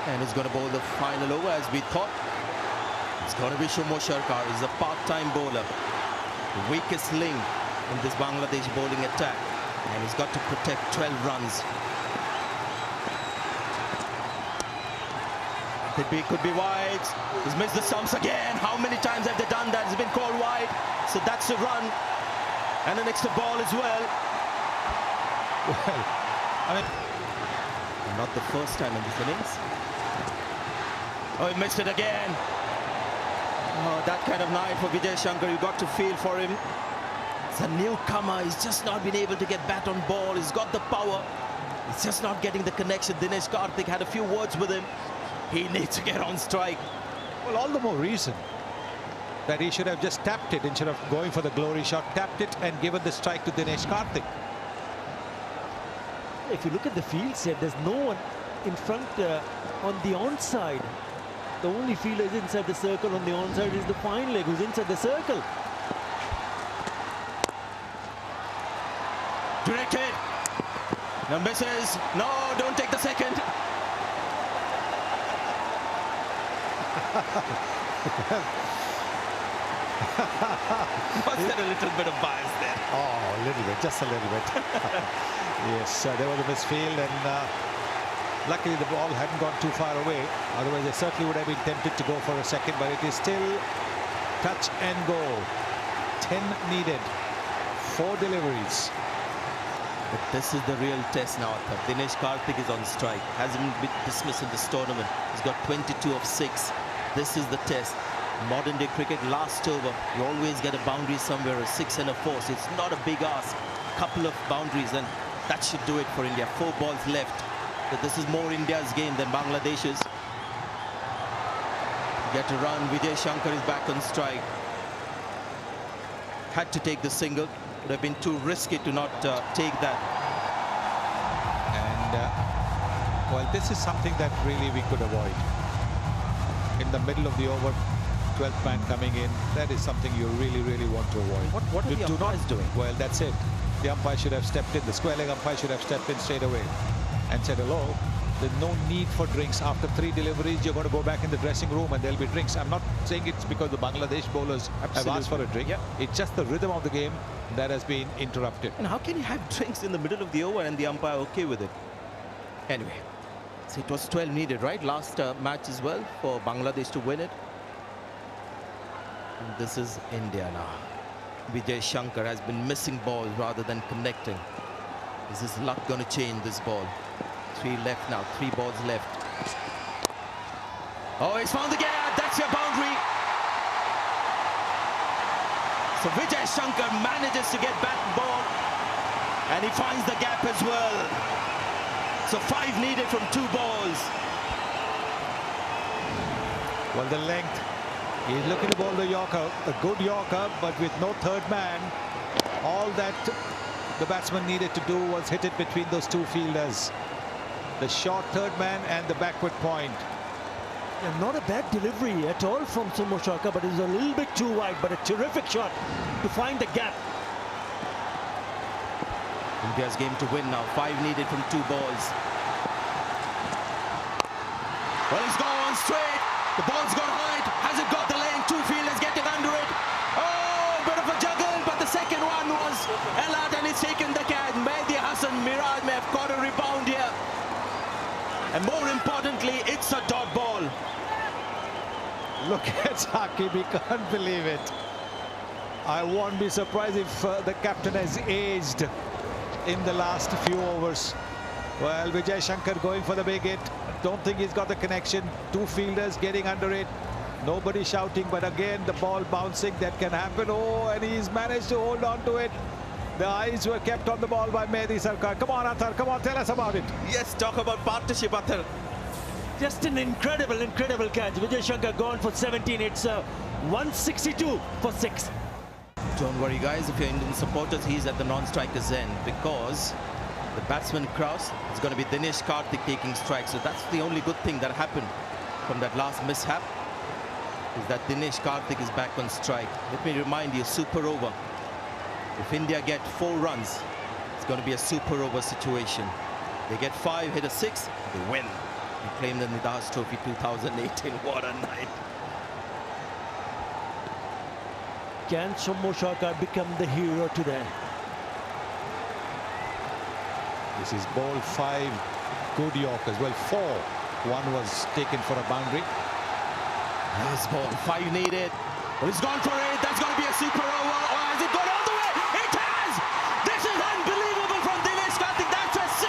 And he's going to bowl the final over as we thought. It's going to be Shumo Sharkar. He's a part-time bowler. The weakest link in this Bangladesh bowling attack. And he's got to protect 12 runs. Could be wide. He's missed the stumps again. How many times have they done that? It's been called wide. So that's a run. And an extra ball as well. Well, I mean, not the first time in this innings. Oh, he missed it again. Oh, that kind of night for Vijay Shankar. You got to feel for him. It's a newcomer. He's just not been able to get bat on ball. He's got the power. He's just not getting the connection. Dinesh Karthik had a few words with him. He needs to get on strike. Well, all the more reason that he should have just tapped it instead of going for the glory shot. Tapped it and given the strike to Dinesh Karthik. If you look at the field set, there's no one in front on the onside. The only fielder is inside the circle. On the onside is the fine leg who's inside the circle. Directed. No misses. No, don't take the second. Was there a little bit of bias there? Oh, a little bit, just a little bit. Yes, there was a misfield, and luckily the ball hadn't gone too far away. Otherwise, they certainly would have been tempted to go for a second, but it is still touch and go. 10 needed, 4 deliveries. But this is the real test now. Dinesh Karthik is on strike. Hasn't been dismissed in this tournament. He's got 22 of 6. This is the test. Modern day cricket, last over, you always get a boundary somewhere, a 6 and a 4. So it's not a big ask. Couple of boundaries, and that should do it for India. 4 balls left. So this is more India's game than Bangladesh's. Get a run. Vijay Shankar is back on strike. Had to take the single. Would have been too risky to not take that. And well, this is something that really we could avoid. In the middle of the over, 12th man coming in, that is something you really want to avoid. What are the umpires doing? Well, that's it. The umpire should have stepped in. The square leg umpire should have stepped in straight away and said, hello, there's no need for drinks. After 3 deliveries, you're going to go back in the dressing room and there'll be drinks. I'm not saying it's because the Bangladesh bowlers have asked for a drink. Yep. It's just the rhythm of the game that has been interrupted. And how can you have drinks in the middle of the over and the umpire okay with it? Anyway, so it was 12 needed, right? Last match as well for Bangladesh to win it. And this is India now. Vijay Shankar has been missing balls rather than connecting. Is his luck going to change this ball? 3 left now, 3 balls left. Oh, he's found the gap. That's your boundary. So Vijay Shankar manages to get back the ball, and he finds the gap as well. So 5 needed from 2 balls. Well, the length. He's looking to bowl the Yorker, a good Yorker, but with no third man. All that the batsman needed to do was hit it between those 2 fielders. The short third man and the backward point. Yeah, not a bad delivery at all from Shumo Sharkar, but it was a little bit too wide, but a terrific shot to find the gap. India's game to win now. 5 needed from 2 balls. Well, he's gone straight. The ball's got height. Has it got the length? 2 fielders getting under it. Oh, bit of a juggle, but the second one was Elad, and he's taken the catch. Mehdi Hassan Miraj may have caught a rebound here. And more importantly, it's a dot ball. Look at Saqib, he can't believe it. I won't be surprised if the captain has aged in the last few overs. Well, Vijay Shankar going for the big hit. Don't think he's got the connection. 2 fielders getting under it. Nobody shouting, but again, the ball bouncing. That can happen. Oh, and he's managed to hold on to it. The eyes were kept on the ball by Mehdi Sarkar. Come on, Athar. Come on, tell us about it. Yes, talk about partnership, Athar. Just an incredible catch. Vijay Shankar gone for 17. It's 162 for 6. Don't worry, guys. If you're Indian supporters, he's at the non-striker's end because the batsman cross is going to be Dinesh Karthik taking strike. So that's the only good thing that happened from that last mishap, is that Dinesh Karthik is back on strike. Let me remind you, super over. If India get 4 runs, it's going to be a super over situation. They get 5, hit a 6, they win. He claimed the Nidahas Trophy 2018. What a night. Can Shaka become the hero today? This is ball 5, good Yorkers. Well, 4. One was taken for a boundary. Last ball, 5 needed. Well, he's gone for it. That's going to be a super over. Or has it gone all the way? It has! This is unbelievable from Dinesh Karthik. That's a 6.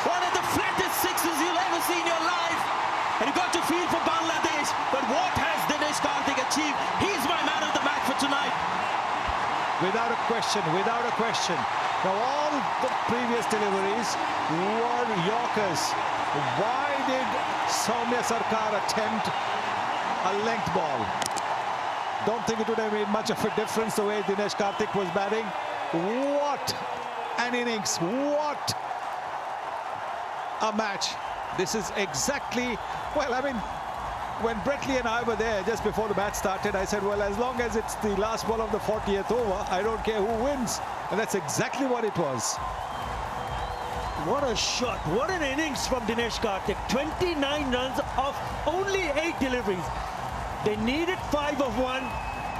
One of the flattest 6s you'll ever see in your life. And you got to feel for Bangladesh. But what has Dinesh Karthik achieved? He's my man of the match for tonight. Without a question, without a question. Now, all the previous deliveries were Yorkers. Why did Soumya Sarkar attempt a length ball? Don't think it would have made much of a difference the way Dinesh Karthik was batting. What an innings! What a match! This is exactly, well, I mean, when Brett Lee and I were there just before the match started, I said, well, as long as it's the last ball of the 40th over, I don't care who wins. And that's exactly what it was. What a shot, what an innings from Dinesh Karthik. 29 runs off only 8 deliveries. They needed 5 of 1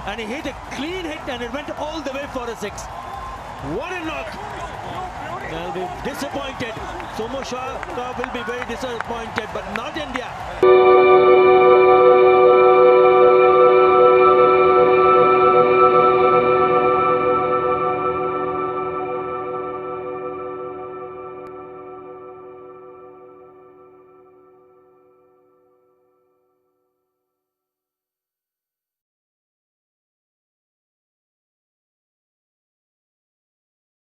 and he hit a clean hit and it went all the way for a 6. What a knock. They'll be disappointed. Shaka will be very disappointed, but not India.